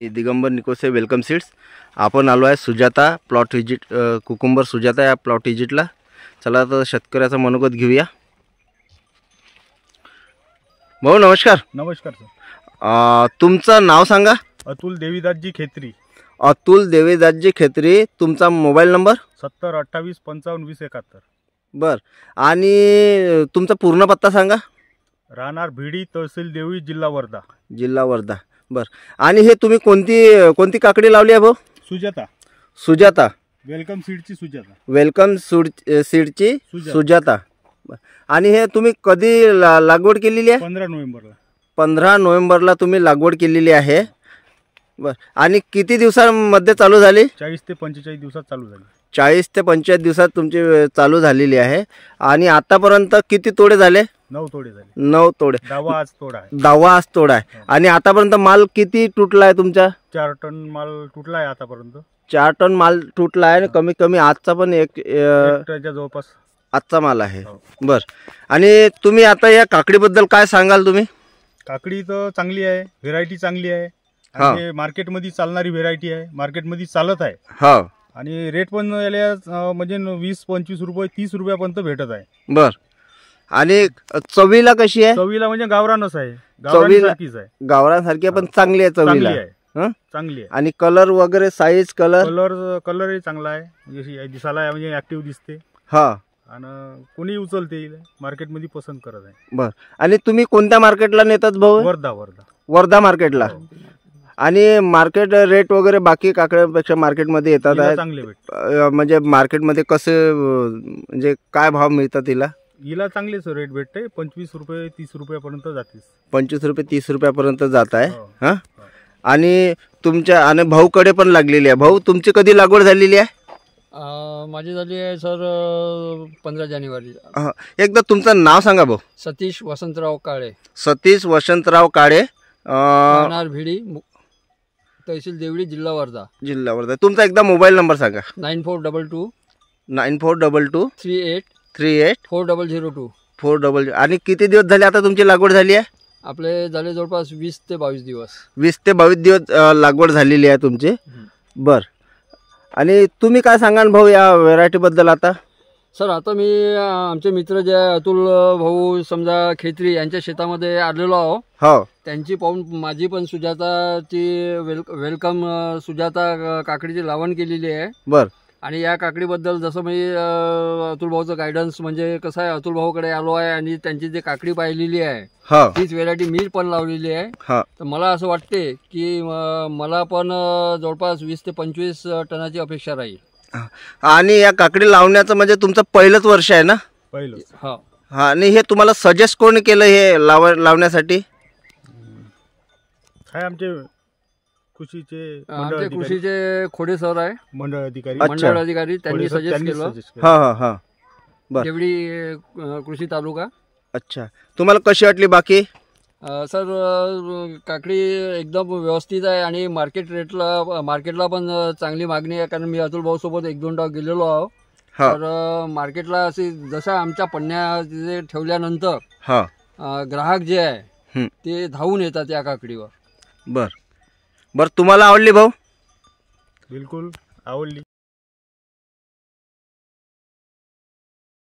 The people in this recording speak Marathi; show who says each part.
Speaker 1: Digambar Nikose welcome seeds. आपण आलो आहे Sujata plot visit, cucumber Sujata या प्लॉट विजिटला। चला तर शेतकऱ्याचा मनोगत घेऊया। भाऊ नमस्कार।
Speaker 2: नमस्कार सर।
Speaker 1: तुमचं नाव सांगा।
Speaker 2: अतुल देवीदासजी खेत्री।
Speaker 1: अतुल देवीदासजी खेत्री। तुमचा मोबाईल नंबर
Speaker 2: 70 28 55 20 71।
Speaker 1: बर, आणि तुमचा पूर्ण पत्ता सांगा।
Speaker 2: राहणार भिडी, तहसील देवळी, जिल्हा वर्धा।
Speaker 1: जिल्हा वर्धा। बर, आणि हे तुम्ही कोणती काकडी लावली आहे भाऊ?
Speaker 2: सुजाता।
Speaker 1: सुजाता
Speaker 2: वेलकम सीडची सुजाता।
Speaker 1: वेलकम सीडची सुजाता। आणि हे तुम्ही कधी लागवड केलेली आहे?
Speaker 2: 15 नोव्हेंबरला।
Speaker 1: 15 नोव्हेंबरला तुम्ही लागवड केलेली आहे। बर, आणि किती दिवसांमध्ये चालू झाली?
Speaker 2: 40 ते 45 दिवसात चालू झाली।
Speaker 1: 40 ते 45 दिवसात तुमची चालू झालेली आहे। आणि आतापर्यंत किती तोडे झाले?
Speaker 2: 9 तोडे झाले।
Speaker 1: 9 तोडे।
Speaker 2: 10 आज तोडा आहे।
Speaker 1: 10 आज तोडा आहे। आणि आतापर्यंत माल किती तुटला आहे तुमचा?
Speaker 2: 4 टन माल तुटला आहे आतापर्यंत।
Speaker 1: 4 टन माल तुटला आहे। कमी कमी आजचा पण एक
Speaker 2: टनच्या जवळपास
Speaker 1: आजचा माल आहे। बर, आणि तुम्ही आता या काकडीबद्दल काय सांगाल तुम्ही?
Speaker 2: काकडी तर चांगली आहे, व्हेरायटी चांगली आहे आणि मार्केटमध्ये चालणारी व्हेरायटी आहे, मार्केटमध्ये चालत आहे।
Speaker 1: हो,
Speaker 2: आणि रेट पण याला म्हणजे 20-25 रुपये 30 रुपयापर्यंत भेटत आहे।
Speaker 1: बर, आणि चवीला कशी आहे?
Speaker 2: चवीला म्हणजे गावरानच आहे, गावरानसारखीच आहे।
Speaker 1: गावरानसारखी पण चांगली आहे चवीला।
Speaker 2: चांगली आहे।
Speaker 1: आणि कलर वगैरे साईज
Speaker 2: कलरही चांगला आहे, म्हणजे दिसायला म्हणजे ऍक्टिव्ह दिसते।
Speaker 1: हा,
Speaker 2: आणि कोणी उचलते, मार्केटमध्ये पसंत करत आहे।
Speaker 1: बर, आणि तुम्ही कोणत्या मार्केटला नेतात भाऊ? वर्धा मार्केटला। आणि मार्केट रेट वगैरे बाकी काकड्यांपेक्षा मार्केटमध्ये येतात आहे
Speaker 2: चांगले भेटते।
Speaker 1: म्हणजे मार्केटमध्ये कसे म्हणजे काय भाव मिळतात तिला?
Speaker 2: हिला चांगलेच रेट भेटते, 25 रुपये 30 रुपयापर्यंत जाते।
Speaker 1: 25 रुपये 30 रुपयापर्यंत जात आहे। हा, आणि तुमच्या आणि भाऊकडे पण लागलेली आहे। भाऊ तुमची कधी लागवड झालेली आहे?
Speaker 3: माझी झाली आहे सर 15 जानेवारी।
Speaker 1: एकदा तुमचं नाव सांगा भाऊ।
Speaker 3: सतीश वसंतराव काळे।
Speaker 1: सतीश वसंतराव काळे,
Speaker 3: राहणार भिडी, तहसील देवळी, जिल्हा वर्धा।
Speaker 1: जिल्हा वर्धा। तुमचा एकदा मोबाईल नंबर सांगा।
Speaker 3: 9422
Speaker 1: 9422
Speaker 3: 38 4002
Speaker 1: 40. आणि किती दिवस झाले आता तुमची लागवड झाली आहे?
Speaker 3: आपले झाले जवळपास 20 ते 22 दिवस।
Speaker 1: 20 ते 22 दिवस लागवड झालेली आहे तुमची। बर, आणि तुम्ही काय सांगाल भाऊ या व्हेरायटी बद्दल आता?
Speaker 3: सर आता मी आमचे मित्र जे अतुल भाऊ समजा खेत्री यांच्या शेतामध्ये आलेलो आहो।
Speaker 1: हो, त्यांची
Speaker 3: पाहून माझी पण सुजाताची वेलकम सुजाता काकडीची लावण केलेली आहे।
Speaker 1: बर,
Speaker 3: आणि या काकडीबद्दल जसं मी अतुल भाऊचं गायडन्स म्हणजे कसं आहे, अतुल भाऊकडे आलो आहे आणि त्यांची जी काकडी पाहिलेली आहे तीच व्हेरायटी मी पण लावलेली आहे। तर मला असं वाटते की मला पण जवळपास 20 ते 25 टनाची अपेक्षा राहील।
Speaker 1: आणि या काकडी लावण्याचं म्हणजे तुमचं पहिलंच वर्ष आहे ना?
Speaker 2: पहिलंच।
Speaker 1: हा, आणि हे तुम्हाला सजेस्ट कोण केलं हे लावण्यासाठी?
Speaker 2: काय आमचे
Speaker 3: कृषीचे खोडे सर आहे, मंडळ अधिकारी, त्यांनी सजेस्ट केलं।
Speaker 1: हा हा हा, बर,
Speaker 3: देवडी कृषी तालुका।
Speaker 1: अच्छा, तुम्हाला कशी वाटली बाकी?
Speaker 3: सर काकडी एकदम व्यवस्थित आहे आणि मार्केटला पण चांगली मागणी आहे, कारण मी अतुल भाऊ सोबत 1-2 गेलेलो आहो। तर मार्केटला अशी जसं आमच्या पन्न्या ठेवल्यानंतर ग्राहक जे आहे ते धावून येतात या काकडीवर।
Speaker 1: बर बर, तुम्हाला आवडली भाऊ?
Speaker 2: बिलकुल आवडली।